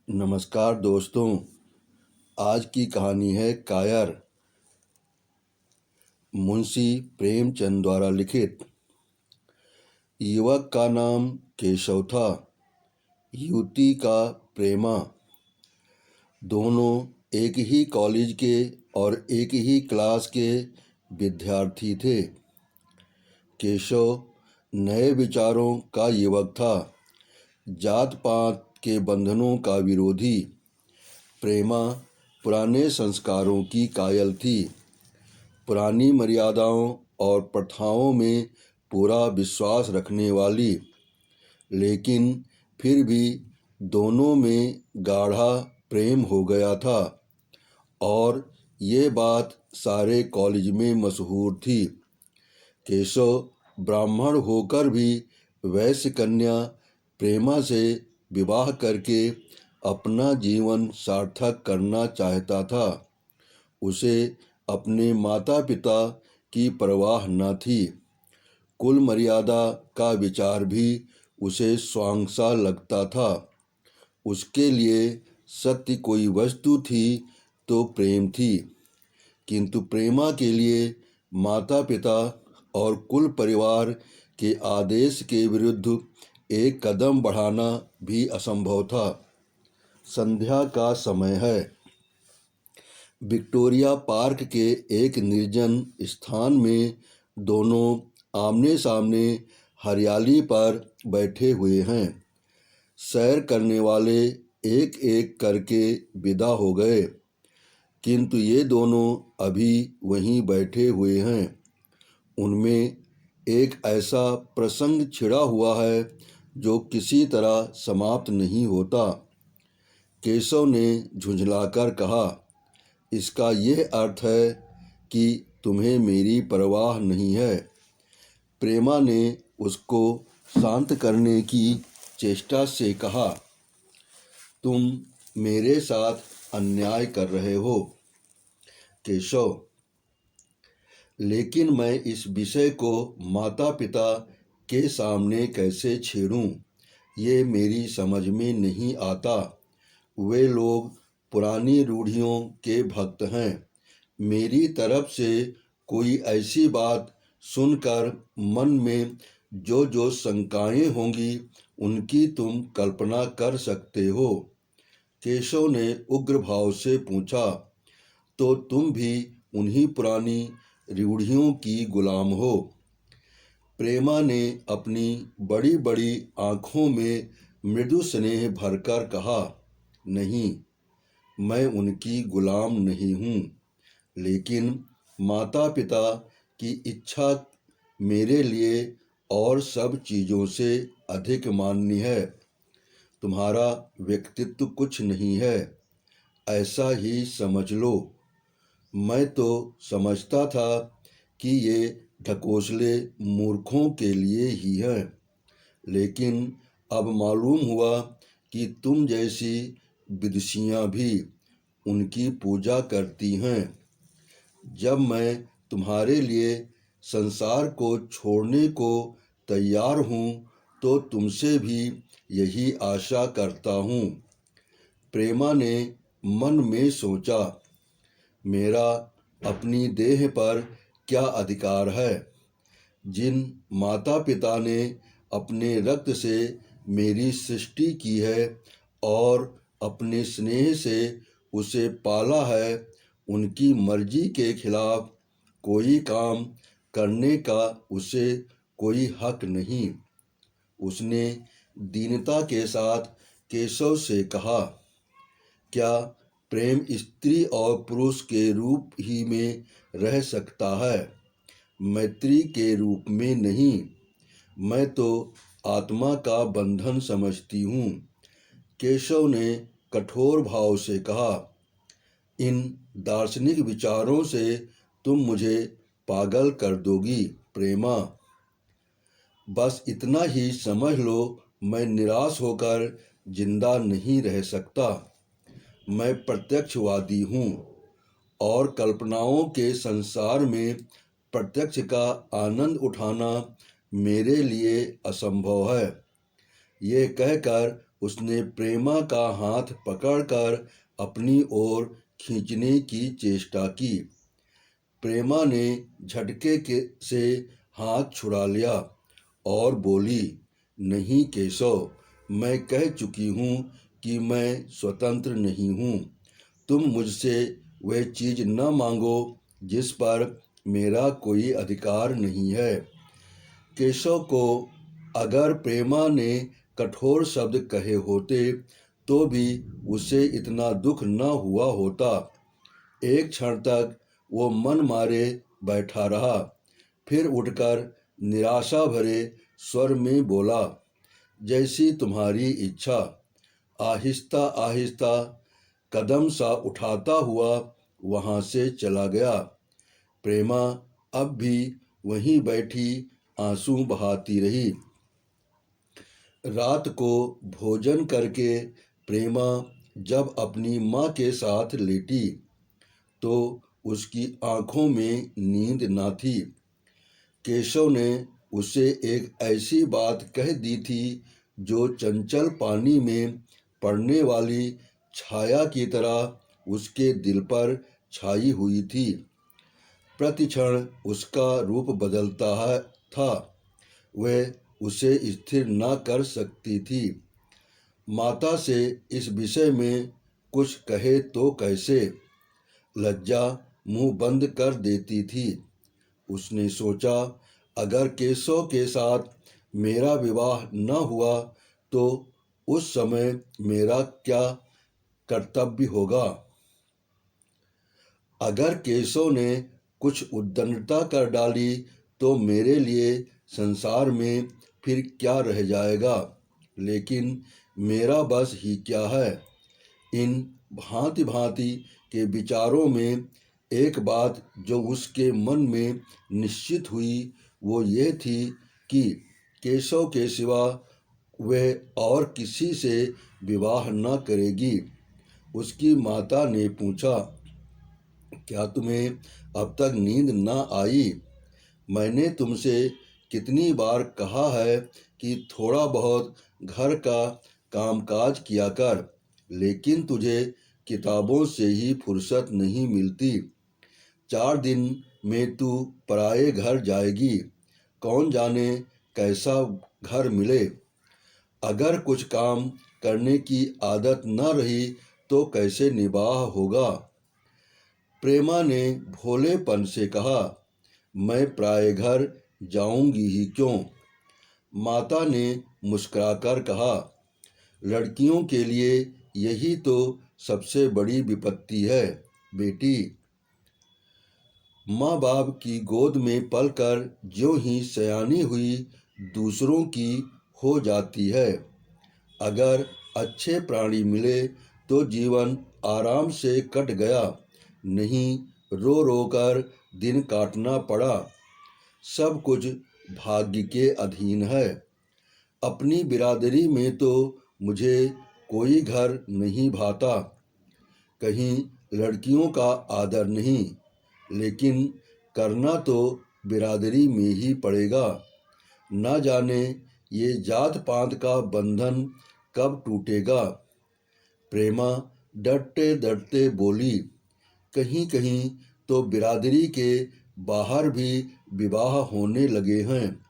नमस्कार दोस्तों। आज की कहानी है कायर, मुंशी प्रेमचंद द्वारा लिखित। युवक का नाम केशव था, युवती का प्रेमा। दोनों एक ही कॉलेज के और एक ही क्लास के विद्यार्थी थे। केशव नए विचारों का युवक था, जात पात के बंधनों का विरोधी। प्रेमा पुराने संस्कारों की कायल थी, पुरानी मर्यादाओं और प्रथाओं में पूरा विश्वास रखने वाली। लेकिन फिर भी दोनों में गाढ़ा प्रेम हो गया था और ये बात सारे कॉलेज में मशहूर थी। केशव ब्राह्मण होकर भी वैश्य कन्या प्रेमा से विवाह करके अपना जीवन सार्थक करना चाहता था। उसे अपने माता पिता की परवाह न थी, कुल मर्यादा का विचार भी उसे स्वांगसा लगता था। उसके लिए सत्य कोई वस्तु थी तो प्रेम थी, किंतु प्रेमा के लिए माता पिता और कुल परिवार के आदेश के विरुद्ध एक कदम बढ़ाना भी असंभव था। संध्या का समय है। विक्टोरिया पार्क के एक निर्जन स्थान में दोनों आमने सामने हरियाली पर बैठे हुए हैं। सैर करने वाले एक एक करके विदा हो गए, किंतु ये दोनों अभी वहीं बैठे हुए हैं। उनमें एक ऐसा प्रसंग छिड़ा हुआ है जो किसी तरह समाप्त नहीं होता। केशव ने झुंझलाकर कहा, इसका यह अर्थ है कि तुम्हें मेरी परवाह नहीं है। प्रेमा ने उसको शांत करने की चेष्टा से कहा, तुम मेरे साथ अन्याय कर रहे हो केशव, लेकिन मैं इस विषय को माता पिता के सामने कैसे छेड़ूं, ये मेरी समझ में नहीं आता। वे लोग पुरानी रूढ़ियों के भक्त हैं। मेरी तरफ से कोई ऐसी बात सुनकर मन में जो जो शंकाएं होंगी उनकी तुम कल्पना कर सकते हो। केशव ने उग्र भाव से पूछा, तो तुम भी उन्हीं पुरानी रूढ़ियों की गुलाम हो? प्रेमा ने अपनी बड़ी बड़ी आंखों में मृदु स्नेह भरकर कहा, नहीं, मैं उनकी गुलाम नहीं हूँ, लेकिन माता पिता की इच्छा मेरे लिए और सब चीज़ों से अधिक मान्य है। तुम्हारा व्यक्तित्व कुछ नहीं है, ऐसा ही समझ लो। मैं तो समझता था कि ये ढकोसले मूर्खों के लिए ही है, लेकिन अब मालूम हुआ कि तुम जैसी विदुषियाँ भी उनकी पूजा करती हैं। जब मैं तुम्हारे लिए संसार को छोड़ने को तैयार हूँ तो तुमसे भी यही आशा करता हूँ। प्रेमा ने मन में सोचा, मेरा अपनी देह पर क्या अधिकार है? जिन माता पिता ने अपने रक्त से मेरी सृष्टि की है और अपने स्नेह से उसे पाला है, उनकी मर्जी के खिलाफ कोई काम करने का उसे कोई हक नहीं। उसने दीनता के साथ केशव से कहा, क्या प्रेम स्त्री और पुरुष के रूप ही में रह सकता है, मैत्री के रूप में नहीं? मैं तो आत्मा का बंधन समझती हूँ। केशव ने कठोर भाव से कहा, इन दार्शनिक विचारों से तुम मुझे पागल कर दोगी प्रेमा। बस इतना ही समझ लो, मैं निराश होकर जिंदा नहीं रह सकता। मैं प्रत्यक्षवादी हूँ और कल्पनाओं के संसार में प्रत्यक्ष का आनंद उठाना मेरे लिए असंभव है। ये कहकर उसने प्रेमा का हाथ पकड़कर अपनी ओर खींचने की चेष्टा की। प्रेमा ने से हाथ छुड़ा लिया और बोली, नहीं केशव, मैं कह चुकी हूँ कि मैं स्वतंत्र नहीं हूँ। तुम मुझसे वह चीज़ न मांगो जिस पर मेरा कोई अधिकार नहीं है। केशव को अगर प्रेमा ने कठोर शब्द कहे होते तो भी उसे इतना दुख न हुआ होता। एक क्षण तक वो मन मारे बैठा रहा, फिर उठकर निराशा भरे स्वर में बोला, जैसी तुम्हारी इच्छा। आहिस्ता आहिस्ता कदम सा उठाता हुआ वहां से चला गया। प्रेमा अब भी वहीं बैठी आंसू बहाती रही। रात को भोजन करके प्रेमा जब अपनी माँ के साथ लेटी तो उसकी आंखों में नींद न थी। केशव ने उसे एक ऐसी बात कह दी थी जो चंचल पानी में पड़ने वाली छाया की तरह उसके दिल पर छाई हुई थी। प्रतिक्षण उसका रूप बदलता था। वह उसे स्थिर न कर सकती थी। माता से इस विषय में कुछ कहे तो कैसे? लज्जा मुंह बंद कर देती थी। उसने सोचा, अगर केशव के साथ मेरा विवाह न हुआ तो उस समय मेरा क्या कर्तव्य होगा? अगर केशव ने कुछ उद्दंडता कर डाली तो मेरे लिए संसार में फिर क्या रह जाएगा? लेकिन मेरा बस ही क्या है? इन भांति भांति के विचारों में एक बात जो उसके मन में निश्चित हुई वो ये थी कि केशव के सिवा वह और किसी से विवाह न करेगी। उसकी माता ने पूछा, क्या तुम्हें अब तक नींद न आई? मैंने तुमसे कितनी बार कहा है कि थोड़ा बहुत घर का कामकाज किया कर, लेकिन तुझे किताबों से ही फुर्सत नहीं मिलती। 4 दिन में तू पराये घर जाएगी, कौन जाने कैसा घर मिले। अगर कुछ काम करने की आदत न रही तो कैसे निबाह होगा? प्रेमा ने भोलेपन से कहा, मैं पराये घर जाऊंगी ही क्यों? माता ने मुस्कुराकर कहा, लड़कियों के लिए यही तो सबसे बड़ी विपत्ति है बेटी। माँ बाप की गोद में पलकर ज्यों ही सयानी हुई दूसरों की हो जाती है। अगर अच्छे प्राणी मिले तो जीवन आराम से कट गया, नहीं रो रो कर दिन काटना पड़ा। सब कुछ भाग्य के अधीन है। अपनी बिरादरी में तो मुझे कोई घर नहीं भाता, कहीं लड़कियों का आदर नहीं, लेकिन करना तो बिरादरी में ही पड़ेगा। न जाने ये जात पात का बंधन कब टूटेगा। प्रेमा डरते डरते बोली, कहीं कहीं तो बिरादरी के बाहर भी विवाह होने लगे हैं।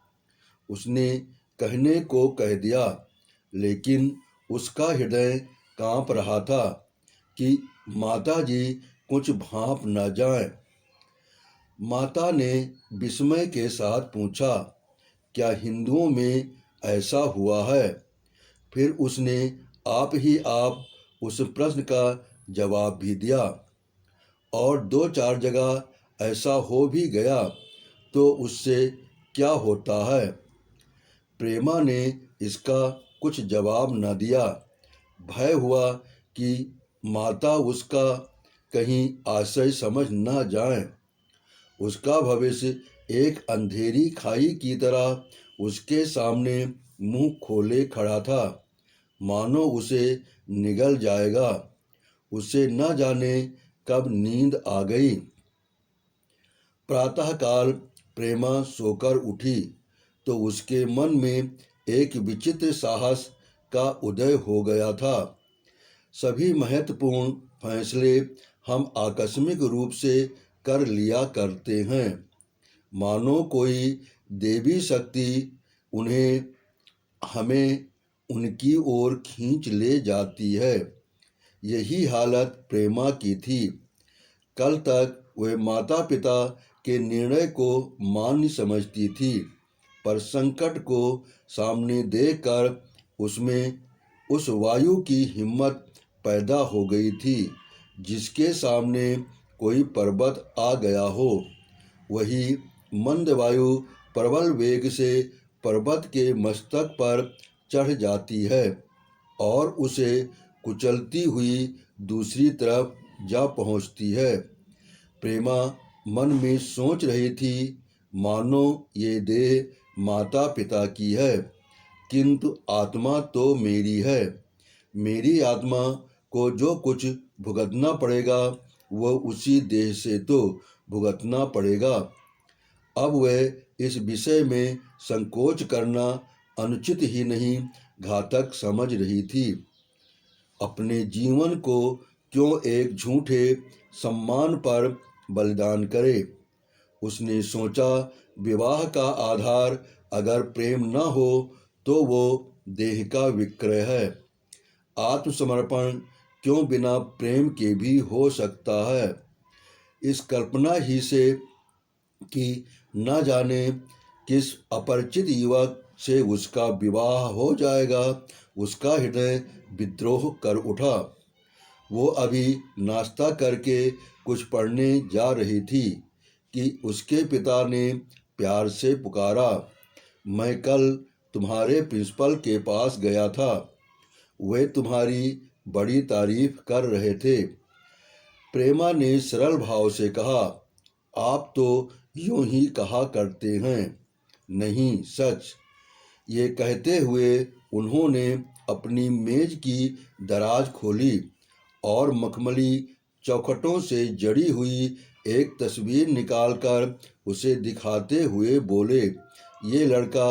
उसने कहने को कह दिया, लेकिन उसका हृदय कांप रहा था कि माताजी कुछ भांप न जाएं। माता ने विस्मय के साथ पूछा, क्या हिंदुओं में ऐसा हुआ है? फिर उसने आप उस प्रश्न का जवाब भी दिया, और 2-4 जगह ऐसा हो भी गया तो उससे क्या होता है? प्रेमा ने इसका कुछ जवाब न दिया। भय हुआ कि माता उसका कहीं आशय समझ न जाए। उसका भविष्य एक अंधेरी खाई की तरह उसके सामने मुंह खोले खड़ा था, मानो उसे निगल जाएगा। उसे न जाने कब नींद आ गई। प्रातःकाल प्रेमा सोकर उठी तो उसके मन में एक विचित्र साहस का उदय हो गया था। सभी महत्वपूर्ण फैसले हम आकस्मिक रूप से कर लिया करते हैं, मानो कोई देवी शक्ति उन्हें हमें उनकी ओर खींच ले जाती है। यही हालत प्रेमा की थी। कल तक वह माता पिता के निर्णय को मान्य समझती थी, पर संकट को सामने देखकर उसमें उस वायु की हिम्मत पैदा हो गई थी जिसके सामने कोई पर्वत आ गया हो। वही मंद वायु प्रबल वेग से पर्वत के मस्तक पर चढ़ जाती है और उसे कुचलती हुई दूसरी तरफ जा पहुंचती है। प्रेमा मन में सोच रही थी, मानो ये देह माता पिता की है, किंतु आत्मा तो मेरी है। मेरी आत्मा को जो कुछ भुगतना पड़ेगा वह उसी देह से तो भुगतना पड़ेगा। अब वह इस विषय में संकोच करना अनुचित ही नहीं घातक समझ रही थी। अपने जीवन को क्यों एक झूठे सम्मान पर बलिदान करे। उसने सोचा, विवाह का आधार अगर प्रेम न हो तो वो देह का विक्रय है। आत्मसमर्पण क्यों बिना प्रेम के भी हो सकता है। इस कल्पना ही से कि न जाने किस अपरिचित युवक से उसका विवाह हो जाएगा, उसका हृदय विद्रोह कर उठा। वो अभी नाश्ता करके कुछ पढ़ने जा रही थी कि उसके पिता ने प्यार से पुकारा, मैं कल तुम्हारे प्रिंसिपल के पास गया था, वे तुम्हारी बड़ी तारीफ कर रहे थे। प्रेमा ने सरल भाव से कहा, आप तो यूं ही कहा करते हैं। नहीं, सच। ये कहते हुए उन्होंने अपनी मेज की दराज खोली और मखमली चौखटों से जड़ी हुई एक तस्वीर निकालकर उसे दिखाते हुए बोले, ये लड़का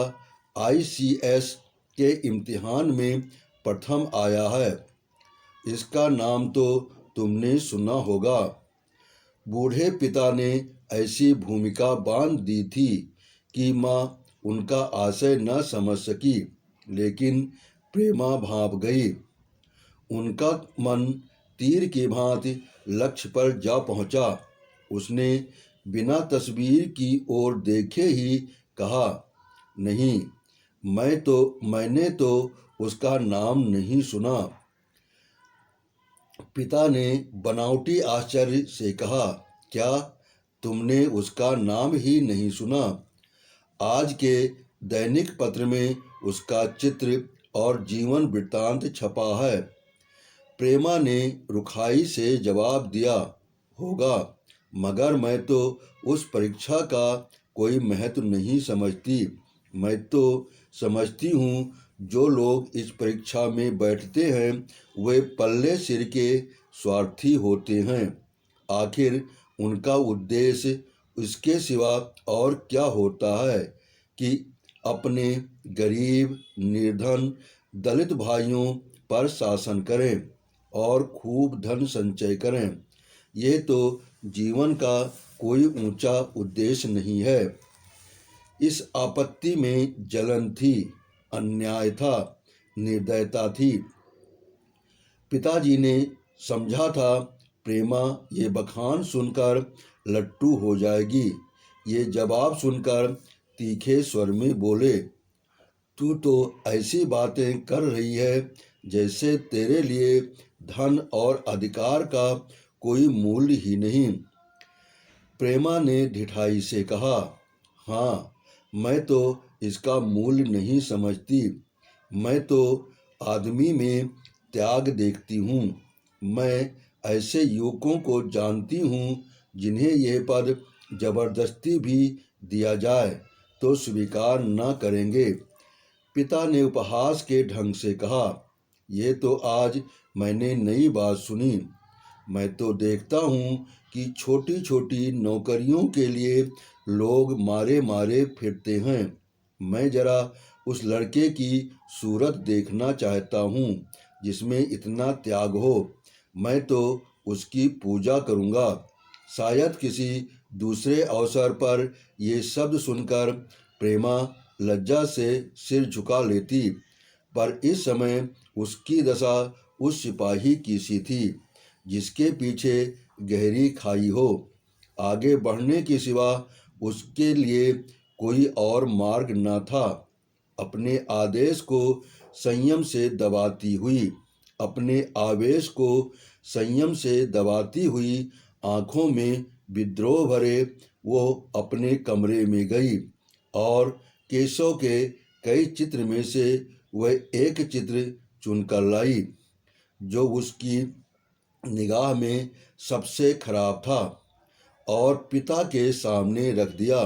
ICS के इम्तिहान में प्रथम आया है। इसका नाम तो तुमने सुना होगा। बूढ़े पिता ने ऐसी भूमिका बांध दी थी कि माँ उनका आशय न समझ सकी, लेकिन प्रेमा भाप गई। उनका मन तीर की भांति लक्ष्य पर जा पहुंचा। उसने बिना तस्वीर की ओर देखे ही कहा, नहीं, मैंने तो उसका नाम नहीं सुना। पिता ने बनावटी आश्चर्य से कहा, क्या तुमने उसका नाम ही नहीं सुना? आज के दैनिक पत्र में उसका चित्र और जीवन वृत्तांत छपा है। प्रेमा ने रुखाई से जवाब दिया, होगा, मगर मैं तो उस परीक्षा का कोई महत्व नहीं समझती। मैं तो समझती हूँ जो लोग इस परीक्षा में बैठते हैं वे पल्ले सिर के स्वार्थी होते हैं। आखिर उनका उद्देश्य इसके सिवा और क्या होता है कि अपने गरीब, निर्धन, दलित भाइयों पर शासन करें और खूब धन संचय करें। ये तो जीवन का कोई ऊंचा उद्देश्य नहीं है। इस आपत्ति में जलन थी, अन्याय था, निर्दयता थी। पिताजी ने समझा था प्रेमा ये बखान सुनकर लट्टू हो जाएगी। ये जवाब सुनकर तीखे स्वर में बोले, तू तो ऐसी बातें कर रही है जैसे तेरे लिए धन और अधिकार का कोई मूल्य ही नहीं। प्रेमा ने ढिठाई से कहा, हाँ, मैं तो इसका मूल्य नहीं समझती। मैं तो आदमी में त्याग देखती हूँ। मैं ऐसे युवकों को जानती हूँ जिन्हें यह पद जबरदस्ती भी दिया जाए तो स्वीकार न करेंगे। पिता ने उपहास के ढंग से कहा, यह तो आज मैंने नई बात सुनी। मैं तो देखता हूँ कि छोटी छोटी नौकरियों के लिए लोग मारे मारे फिरते हैं। मैं जरा उस लड़के की सूरत देखना चाहता हूँ जिसमें इतना त्याग हो। मैं तो उसकी पूजा करूँगा। शायद किसी दूसरे अवसर पर ये शब्द सुनकर प्रेमा लज्जा से सिर झुका लेती, पर इस समय उसकी दशा उस सिपाही की सी थी जिसके पीछे गहरी खाई हो। आगे बढ़ने के सिवा उसके लिए कोई और मार्ग न था। अपने आदेश को संयम से दबाती हुई, अपने आवेश को संयम से दबाती हुई आंखों में विद्रोह भरे वो अपने कमरे में गई और केशव के कई चित्र में से वह एक चित्र चुनकर लाई जो उसकी निगाह में सबसे खराब था और पिता के सामने रख दिया।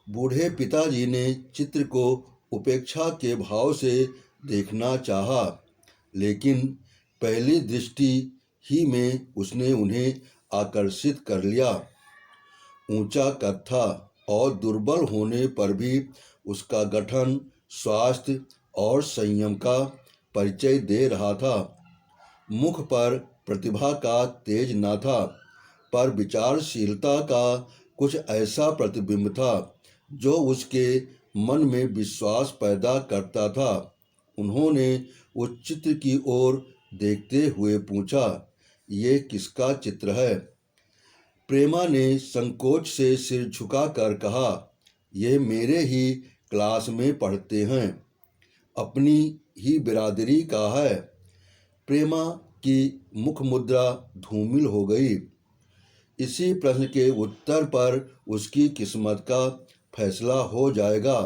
बूढ़े पिताजी ने चित्र को उपेक्षा के भाव से देखना चाहा, लेकिन पहली दृष्टि ही में उसने उन्हें आकर्षित कर लिया। ऊंचा कद था और दुर्बल होने पर भी उसका गठन स्वास्थ्य और संयम का परिचय दे रहा था। मुख पर प्रतिभा का तेज न था, पर विचारशीलता का कुछ ऐसा प्रतिबिंब था जो उसके मन में विश्वास पैदा करता था। उन्होंने उस चित्र की ओर देखते हुए पूछा, ये किसका चित्र है? प्रेमा ने संकोच से सिर झुकाकर कहा, ये मेरे ही क्लास में पढ़ते हैं, अपनी ही बिरादरी का है। प्रेमा की मुख मुद्रा धूमिल हो गई। इसी प्रश्न के उत्तर पर उसकी किस्मत का फैसला हो जाएगा।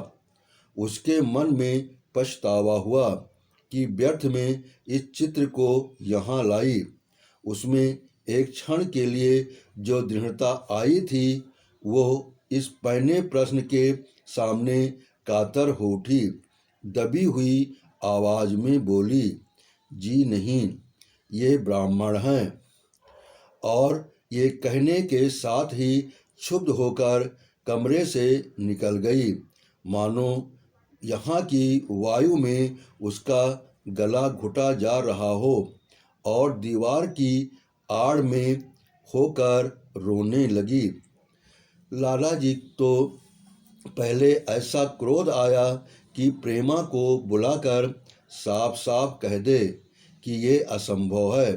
उसके मन में पछतावा हुआ कि व्यर्थ में इस चित्र को यहाँ लाई। उसमें एक क्षण के लिए जो दृढ़ता आई थी वो इस पहले प्रश्न के सामने कातर हो उठी। दबी हुई आवाज में बोली, जी नहीं, ये ब्राह्मण हैं। और ये कहने के साथ ही क्षुब्ध होकर कमरे से निकल गई, मानो यहाँ की वायु में उसका गला घुटा जा रहा हो और दीवार की आड़ में होकर रोने लगी। लाला जी तो पहले ऐसा क्रोध आया कि प्रेमा को बुलाकर साफ साफ कह दे कि ये असंभव है।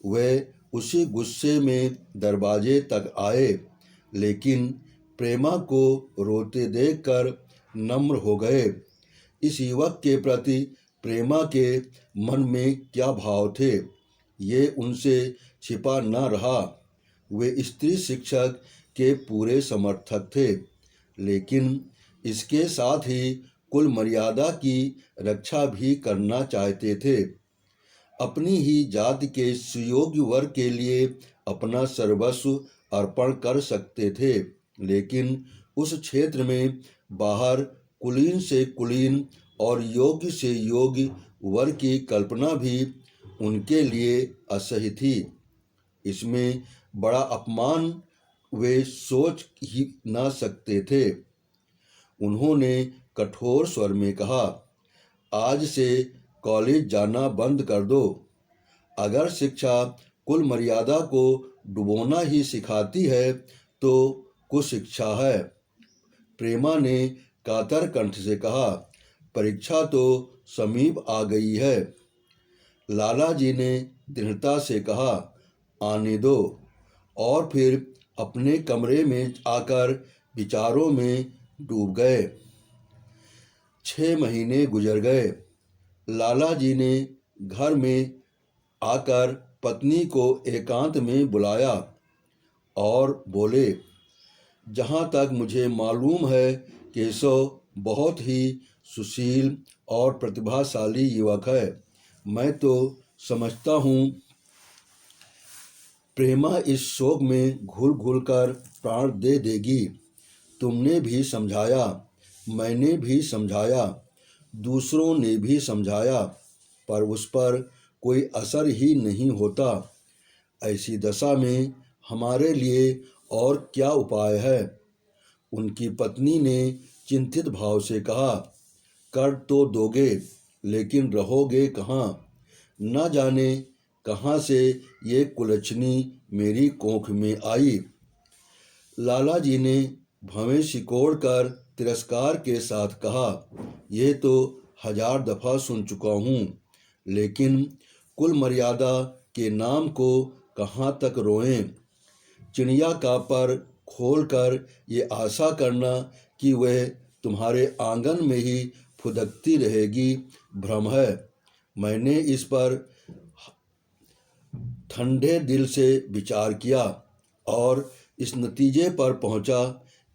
वे उसी गुस्से में दरवाजे तक आए, लेकिन प्रेमा को रोते देखकर नम्र हो गए। इस युवक के प्रति प्रेमा के मन में क्या भाव थे, ये उनसे छिपा न रहा। वे स्त्री शिक्षक के पूरे समर्थक थे, लेकिन इसके साथ ही कुल मर्यादा की रक्षा भी करना चाहते थे। अपनी ही जाति के सुयोग्य वर्ग के लिए अपना सर्वस्व अर्पण कर सकते थे, लेकिन उस क्षेत्र में बाहर कुलीन से कुलीन और योग्य से योग्य वर्ग की कल्पना भी उनके लिए असह्य थी। इसमें बड़ा अपमान वे सोच ही न सकते थे। उन्होंने कठोर स्वर में कहा, आज से कॉलेज जाना बंद कर दो। अगर शिक्षा कुल मर्यादा को डुबोना ही सिखाती है तो कुशिक्षा है। प्रेमा ने कातर कंठ से कहा, परीक्षा तो समीप आ गई है। लाला जी ने दृढ़ता से कहा, आने दो। और फिर अपने कमरे में आकर विचारों में डूब गए। 6 महीने गुजर गए। लाला जी ने घर में आकर पत्नी को एकांत में बुलाया और बोले, जहाँ तक मुझे मालूम है केशव बहुत ही सुशील और प्रतिभाशाली युवक है। मैं तो समझता हूँ प्रेमा इस शोक में घुल घुल कर प्राण दे देगी। तुमने भी समझाया, मैंने भी समझाया, दूसरों ने भी समझाया, पर उस पर कोई असर ही नहीं होता। ऐसी दशा में हमारे लिए और क्या उपाय है? उनकी पत्नी ने चिंतित भाव से कहा, कर तो दोगे, लेकिन रहोगे कहाँ। न जाने कहाँ से ये कुलच्छनी मेरी कोख में आई। लाला जी ने भवें सिकोड़ कर तिरस्कार के साथ कहा, यह तो 1000 दफ़ा सुन चुका हूँ, लेकिन कुल मर्यादा के नाम को कहाँ तक रोएं। चिड़िया का पर खोलकर ये आशा करना कि वह तुम्हारे आंगन में ही फुदकती रहेगी भ्रम है। मैंने इस पर ठंडे दिल से विचार किया और इस नतीजे पर पहुंचा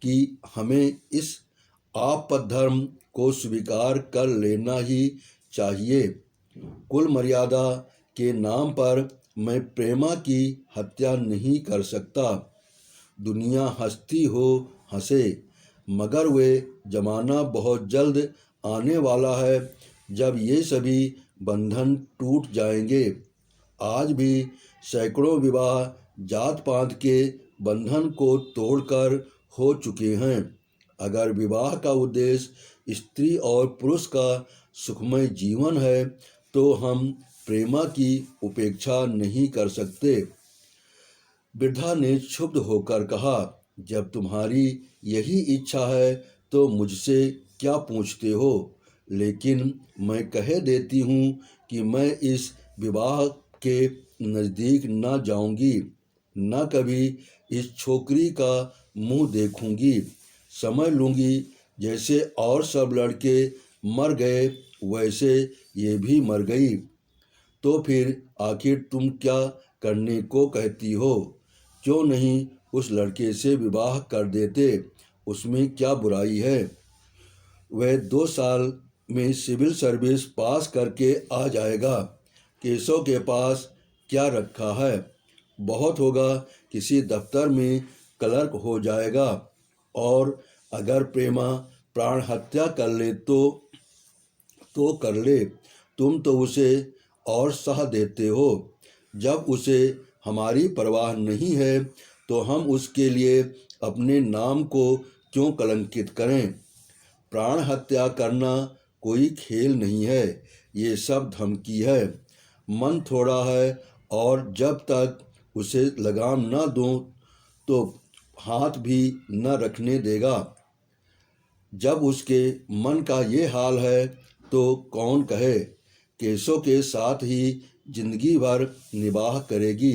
कि हमें इस आपद्धर्म को स्वीकार कर लेना ही चाहिए। कुल मर्यादा के नाम पर मैं प्रेमा की हत्या नहीं कर सकता। दुनिया हंसती हो हंसे, मगर वे जमाना बहुत जल्द आने वाला है जब ये सभी बंधन टूट जाएंगे। आज भी सैकड़ों विवाह जात पात के बंधन को तोड़कर हो चुके हैं। अगर विवाह का उद्देश्य स्त्री और पुरुष का सुखमय जीवन है तो हम प्रेमा की उपेक्षा नहीं कर सकते। वृद्धा ने क्षुब्ध होकर कहा, जब तुम्हारी यही इच्छा है तो मुझसे क्या पूछते हो। लेकिन मैं कह देती हूँ कि मैं इस विवाह के नज़दीक न जाऊंगी, न कभी इस छोकरी का मुंह देखूंगी। समझ लूँगी जैसे और सब लड़के मर गए वैसे ये भी मर गई। तो फिर आखिर तुम क्या करने को कहती हो। क्यों नहीं उस लड़के से विवाह कर देते, उसमें क्या बुराई है। वह 2 साल में सिविल सर्विस पास करके आ जाएगा। केशव के पास क्या रखा है, बहुत होगा किसी दफ्तर में क्लर्क हो जाएगा। और अगर प्रेमा प्राण हत्या कर ले तो कर ले, तुम तो उसे और सह देते हो। जब उसे हमारी परवाह नहीं है तो हम उसके लिए अपने नाम को क्यों कलंकित करें। प्राण हत्या करना कोई खेल नहीं है, ये सब धमकी है। मन थोड़ा है और जब तक उसे लगाम न दूं तो हाथ भी न रखने देगा। जब उसके मन का ये हाल है तो कौन कहे। केशव के साथ ही जिंदगी भर निबाह करेगी।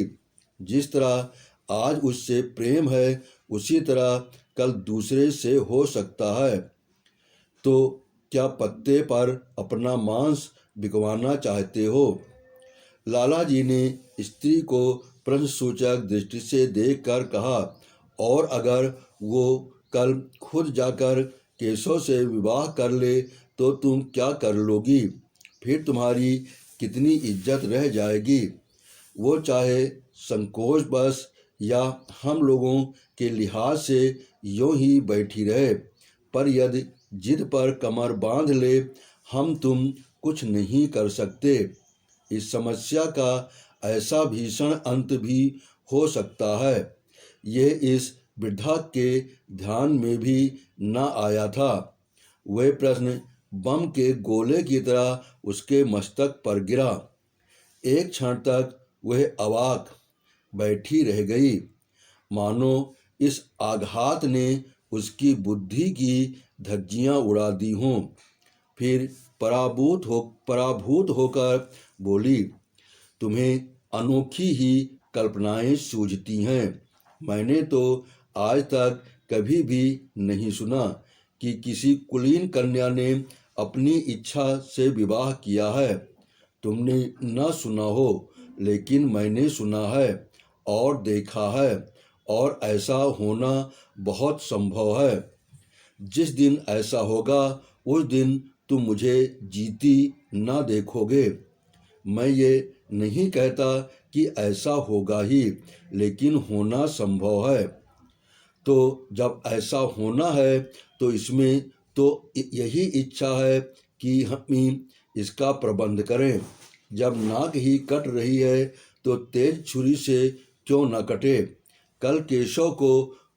जिस तरह आज उससे प्रेम है उसी तरह कल दूसरे से हो सकता है। तो क्या पत्ते पर अपना मांस बिकवाना चाहते हो। लाला जी ने स्त्री को प्रश्नसूचक दृष्टि से देखकर कहा, और अगर वो कल खुद जाकर केशव से विवाह कर ले तो तुम क्या कर लोगी। फिर तुम्हारी कितनी इज्जत रह जाएगी। वो चाहे संकोच बस या हम लोगों के लिहाज से यूं ही बैठी रहे, पर यदि जिद पर कमर बांध ले हम तुम कुछ नहीं कर सकते। इस समस्या का ऐसा भीषण अंत भी हो सकता है, ये इस वृद्धा के ध्यान में भी न आया था। वह प्रश्न बम के गोले की तरह उसके मस्तक पर गिरा। एक क्षण तक वह अवाक बैठी रह गई, मानो इस आघात ने उसकी बुद्धि की धज्जियां उड़ा दी हों। फिर पराभूत होकर बोली, तुम्हें अनोखी ही कल्पनाएं सूझती हैं। मैंने तो आज तक कभी भी नहीं सुना कि किसी कुलीन कन्या ने अपनी इच्छा से विवाह किया है। तुमने न सुना हो, लेकिन मैंने सुना है और देखा है, और ऐसा होना बहुत संभव है। जिस दिन ऐसा होगा उस दिन तुम मुझे जीती न देखोगे। मैं ये नहीं कहता कि ऐसा होगा ही, लेकिन होना संभव है। तो जब ऐसा होना है तो इसमें तो यही इच्छा है कि हम इसका प्रबंध करें। जब नाक ही कट रही है तो तेज छुरी से क्यों न कटे। कल केशव को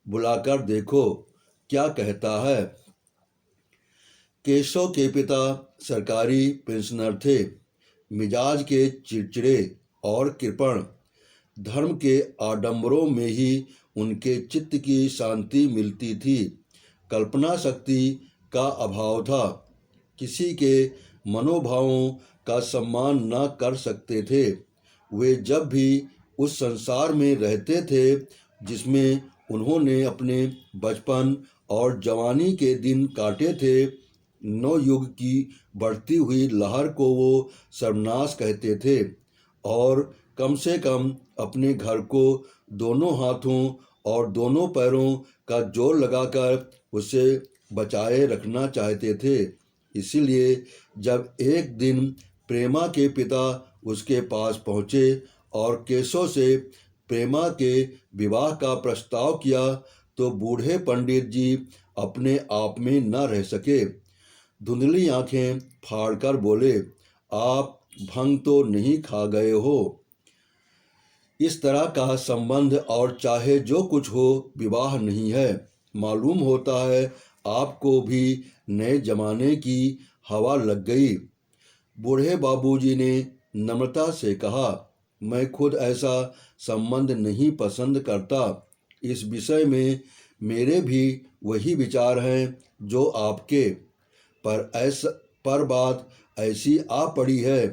बुलाकर देखो क्या कहता है। केशव के पिता सरकारी पेंशनर थे। मिजाज के चिड़चिड़े और कृपण, धर्म के आडंबरों में ही उनके चित्त की शांति मिलती थी। कल्पना शक्ति का अभाव था। किसी के मनोभावों का सम्मान न कर सकते थे। वे जब भी उस संसार में रहते थे जिसमें उन्होंने अपने बचपन और जवानी के दिन काटे थे, नवयुग की बढ़ती हुई लहर को वो सर्वनाश कहते थे और कम से कम अपने घर को दोनों हाथों और दोनों पैरों का जोर लगाकर उसे बचाए रखना चाहते थे। इसीलिए जब एक दिन प्रेमा के पिता उसके पास पहुँचे और केशव से प्रेमा के विवाह का प्रस्ताव किया तो बूढ़े पंडित जी अपने आप में न रह सके। धुंधली आंखें फाड़कर बोले, आप भंग तो नहीं खा गए हो? इस तरह का संबंध और चाहे जो कुछ हो विवाह नहीं है। मालूम होता है आपको भी नए जमाने की हवा लग गई। बूढ़े बाबूजी ने नम्रता से कहा, मैं खुद ऐसा संबंध नहीं पसंद करता। इस विषय में मेरे भी वही विचार हैं जो आपके, पर बात ऐसी आ पड़ी है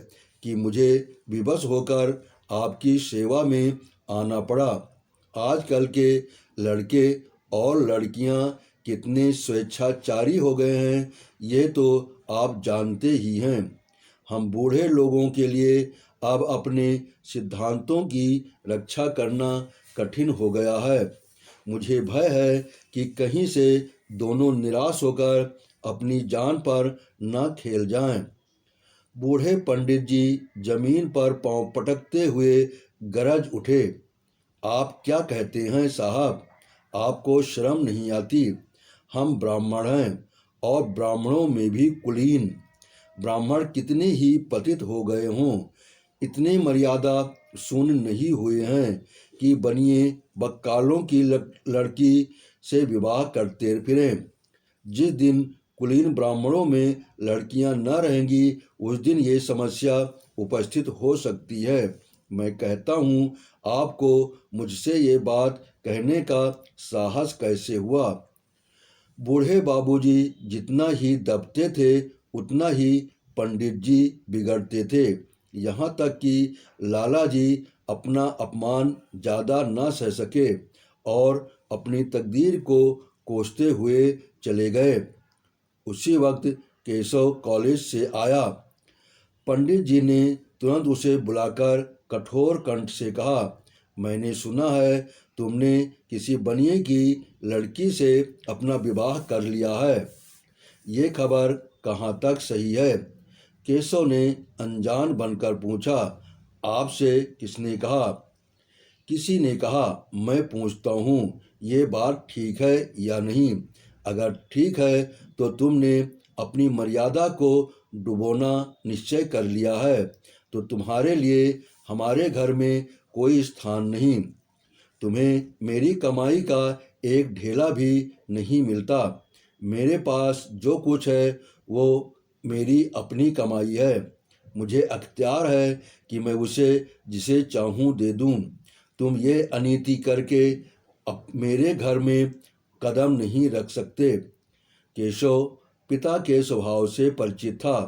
कि मुझे विवश होकर आपकी सेवा में आना पड़ा। आजकल के लड़के और लड़कियां कितने स्वेच्छाचारी हो गए हैं, ये तो आप जानते ही हैं। हम बूढ़े लोगों के लिए अब अपने सिद्धांतों की रक्षा करना कठिन हो गया है। मुझे भय है कि कहीं से दोनों निराश होकर अपनी जान पर न खेल जाएं। बूढ़े पंडित जी जमीन पर पांव पटकते हुए गरज उठे, आप क्या कहते हैं साहब? आपको शर्म नहीं आती? हम ब्राह्मण हैं और ब्राह्मणों में भी कुलीन। ब्राह्मण कितने ही पतित हो गए हों, इतने मर्यादा शून्य नहीं हुए हैं कि बनिए बक्कालों की लड़की से विवाह करते फिरें। जिस दिन कुलीन ब्राह्मणों में लड़कियां न रहेंगी उस दिन ये समस्या उपस्थित हो सकती है। मैं कहता हूँ आपको मुझसे ये बात कहने का साहस कैसे हुआ? बूढ़े बाबूजी जितना ही दबते थे उतना ही पंडित जी बिगड़ते थे। यहाँ तक कि लाला जी अपना अपमान ज़्यादा न सह सके और अपनी तकदीर को कोसते हुए चले गए। उसी वक्त केशव कॉलेज से आया। पंडित जी ने तुरंत उसे बुलाकर कठोर कंठ से कहा, मैंने सुना है तुमने किसी बनिए की लड़की से अपना विवाह कर लिया है। ये खबर कहाँ तक सही है? केशव ने अनजान बनकर पूछा, आपसे किसने कहा? किसी ने कहा। मैं पूछता हूँ, ये बात ठीक है या नहीं? अगर ठीक है तो तुमने अपनी मर्यादा को डुबोना निश्चय कर लिया है तो तुम्हारे लिए हमारे घर में कोई स्थान नहीं। तुम्हें मेरी कमाई का एक ढेला भी नहीं मिलता। मेरे पास जो कुछ है वो मेरी अपनी कमाई है। मुझे अख्तियार है कि मैं उसे जिसे चाहूँ दे दूँ। तुम ये अनीति करके अब मेरे घर में कदम नहीं रख सकते। केशव पिता के स्वभाव से परिचित था।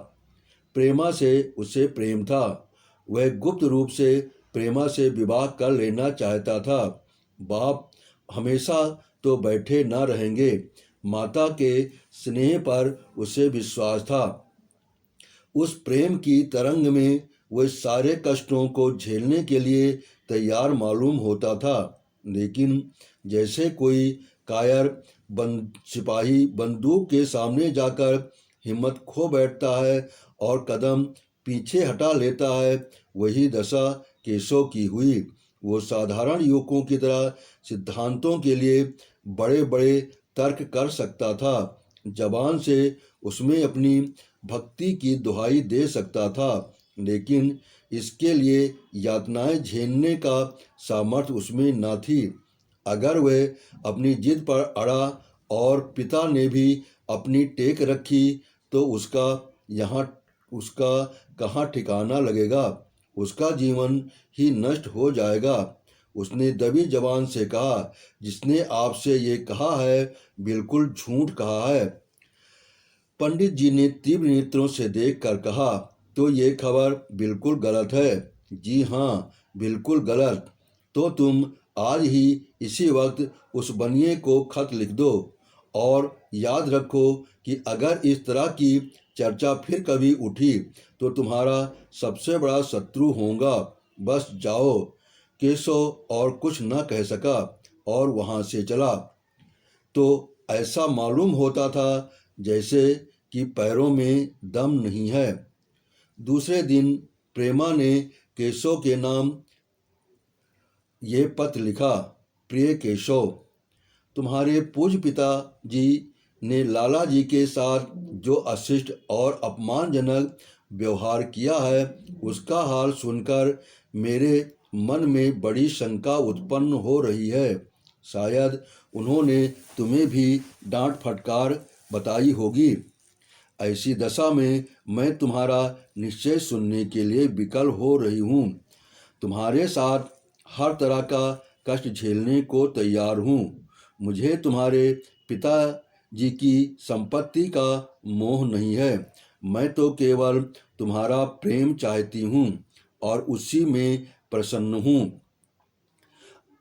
प्रेमा से उसे प्रेम था। वह गुप्त रूप से प्रेमा से विवाह कर लेना चाहता था। बाप हमेशा तो बैठे न रहेंगे। माता के स्नेह पर उसे विश्वास था। उस प्रेम की तरंग में वह सारे कष्टों को झेलने के लिए तैयार मालूम होता था। लेकिन जैसे कोई कायर सिपाही बंदूक के सामने जाकर हिम्मत खो बैठता है और कदम पीछे हटा लेता है, वही दशा केशव की हुई। वो साधारण युवकों की तरह सिद्धांतों के लिए बड़े बड़े तर्क कर सकता था। जबान से उसमें अपनी भक्ति की दुहाई दे सकता था, लेकिन इसके लिए यातनाएं झेलने का सामर्थ्य उसमें न थी। अगर वह अपनी जिद पर अड़ा और पिता ने भी अपनी टेक रखी तो उसका कहाँ ठिकाना लगेगा, उसका जीवन ही नष्ट हो जाएगा। उसने दबी जबान से कहा, जिसने आपसे ये कहा है बिल्कुल झूठ कहा है। पंडित जी ने तीव्र नेत्रों से देखकर कहा, तो ये खबर बिल्कुल गलत है। जी हाँ, बिल्कुल गलत। तो तुम आज ही इसी वक्त उस बनिए को खत लिख दो और याद रखो कि अगर इस तरह की चर्चा फिर कभी उठी तो तुम्हारा सबसे बड़ा शत्रु होगा। बस जाओ। केशव और कुछ न कह सका और वहाँ से चला। तो ऐसा मालूम होता था जैसे कि पैरों में दम नहीं है। दूसरे दिन प्रेमा ने केशव के नाम ये पत्र लिखा। प्रिय केशव, तुम्हारे पूज्य पिता जी ने लाला जी के साथ जो अशिष्ट और अपमानजनक व्यवहार किया है उसका हाल सुनकर मेरे मन में बड़ी शंका उत्पन्न हो रही है। शायद उन्होंने तुम्हें भी डांट फटकार बताई होगी। ऐसी दशा में मैं तुम्हारा निश्चय सुनने के लिए विकल हो रही हूँ। तुम्हारे साथ हर तरह का कष्ट झेलने को तैयार हूँ। मुझे तुम्हारे पिता जी की संपत्ति का मोह नहीं है। मैं तो केवल तुम्हारा प्रेम चाहती हूँ और उसी में प्रसन्न हूँ।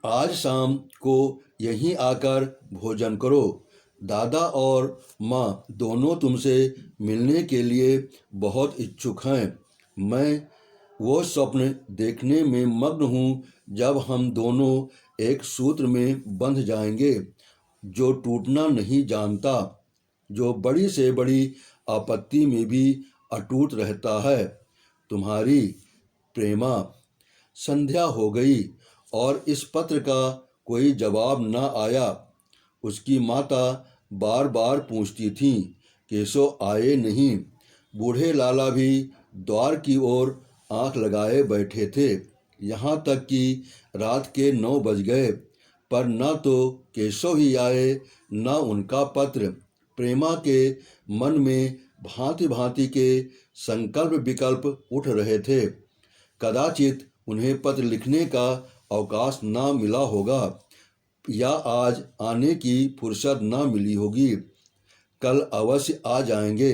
आज शाम को यहीं आकर भोजन करो। दादा और माँ दोनों तुमसे मिलने के लिए बहुत इच्छुक हैं। मैं वो स्वप्न देखने में मग्न हूँ जब हम दोनों एक सूत्र में बंध जाएंगे जो टूटना नहीं जानता, जो बड़ी से बड़ी आपत्ति में भी अटूट रहता है। तुम्हारी प्रेमा। संध्या हो गई और इस पत्र का कोई जवाब न आया। उसकी माता बार बार पूछती थी, केशव आए नहीं। बूढ़े लाला भी द्वार की ओर आंख लगाए बैठे थे। यहाँ तक कि रात के 9 बज गए, पर न तो केशव ही आए न उनका पत्र। प्रेमा के मन में भांति भांति के संकल्प विकल्प उठ रहे थे। कदाचित उन्हें पत्र लिखने का अवकाश न मिला होगा या आज आने की फुर्सत न मिली होगी। कल अवश्य आ जाएंगे।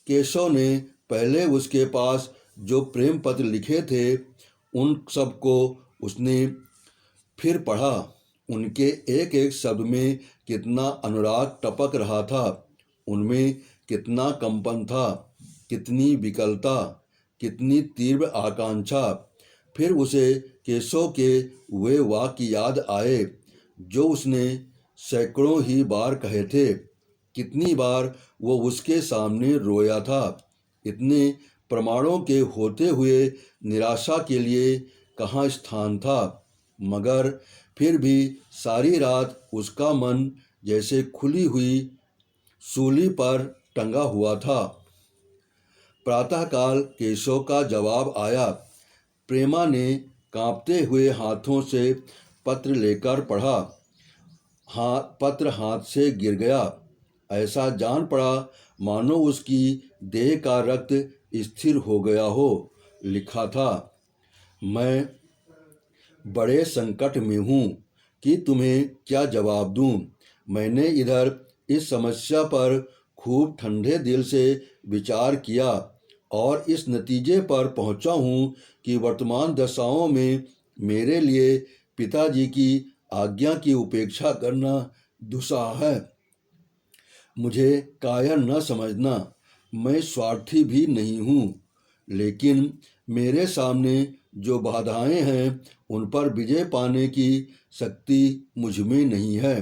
केशव ने पहले उसके पास जो प्रेम पत्र लिखे थे उन सबको उसने फिर पढ़ा। उनके एक एक शब्द में कितना अनुराग टपक रहा था, उनमें कितना कंपन था, कितनी विकलता, कितनी तीव्र आकांक्षा। फिर उसे केशव के वे वाक्य याद आए जो उसने सैकड़ों ही बार कहे थे। कितनी बार वो उसके सामने रोया था। इतने प्रमाणों के होते हुए निराशा के लिए कहाँ स्थान था। मगर फिर भी सारी रात उसका मन जैसे खुली हुई सूली पर टंगा हुआ था। प्रातःकाल केशव का जवाब आया। प्रेमा ने कांपते हुए हाथों से पत्र लेकर पढ़ा। पत्र हाथ से गिर गया। ऐसा जान पड़ा मानो उसकी देह का रक्त स्थिर हो गया हो। लिखा था, मैं बड़े संकट में हूँ कि तुम्हें क्या जवाब दूँ। मैंने इधर इस समस्या पर खूब ठंडे दिल से विचार किया और इस नतीजे पर पहुँचा हूँ कि वर्तमान दशाओं में मेरे लिए पिताजी की आज्ञा की उपेक्षा करना दुस्साह है। मुझे कायर न समझना, मैं स्वार्थी भी नहीं हूँ, लेकिन मेरे सामने जो बाधाएं हैं उन पर विजय पाने की शक्ति मुझ में नहीं है।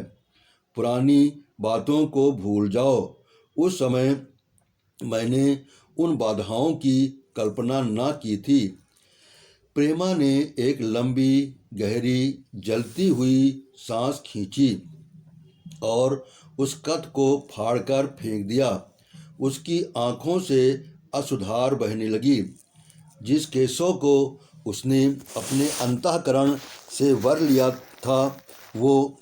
पुरानी बातों को भूल जाओ। उस समय मैंने उन बाधाओं की कल्पना न की थी। प्रेमा ने एक लंबी गहरी जलती हुई सांस खींची और उस खत को फाड़कर फेंक दिया। उसकी आंखों से अश्रुधार बहने लगी। जिस केशव को उसने अपने अंतःकरण से वर लिया था वो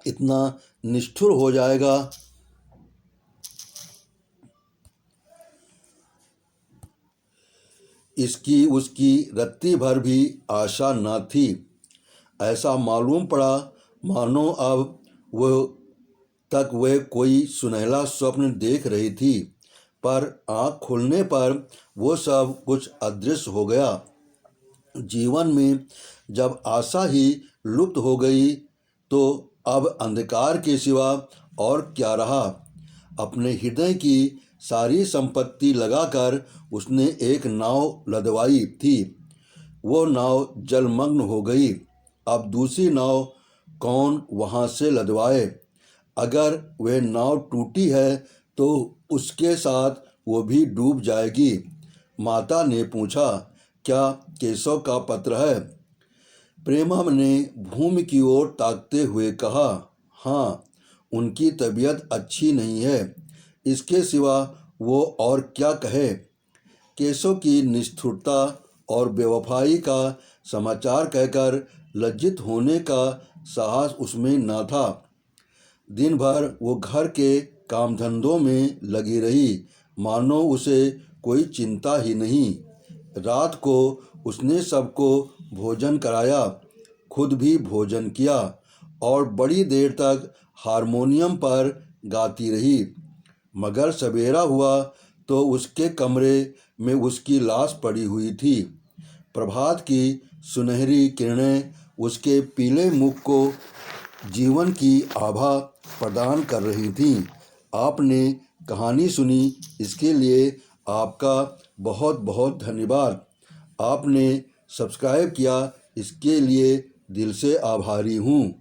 इतना निष्ठुर हो जाएगा, इसकी उसकी रत्ती भर भी आशा न थी। ऐसा मालूम पड़ा मानो अब वह कोई सुनहला स्वप्न देख रही थी, पर आँख खुलने पर वो सब कुछ अदृश्य हो गया। जीवन में जब आशा ही लुप्त हो गई तो अब अंधकार के सिवा और क्या रहा। अपने हृदय की सारी संपत्ति लगाकर उसने एक नाव लदवाई थी। वो नाव जलमग्न हो गई। अब दूसरी नाव कौन वहाँ से लदवाए। अगर वह नाव टूटी है तो उसके साथ वो भी डूब जाएगी। माता ने पूछा, क्या केशव का पत्र है? प्रेमा ने भूमि की ओर ताकते हुए कहा, हाँ, उनकी तबीयत अच्छी नहीं है, इसके सिवा वो और क्या कहे। केशव की निष्ठुरता और बेवफाई का समाचार कहकर लज्जित होने का साहस उसमें न था। दिन भर वो घर के काम धंधों में लगी रही, मानो उसे कोई चिंता ही नहीं। रात को उसने सबको भोजन कराया, खुद भी भोजन किया और बड़ी देर तक हारमोनियम पर गाती रही। मगर सवेरा हुआ तो उसके कमरे में उसकी लाश पड़ी हुई थी। प्रभात की सुनहरी किरणें उसके पीले मुख को जीवन की आभा प्रदान कर रही थीं। आपने कहानी सुनी, इसके लिए आपका बहुत बहुत धन्यवाद। आपने सब्सक्राइब किया, इसके लिए दिल से आभारी हूँ।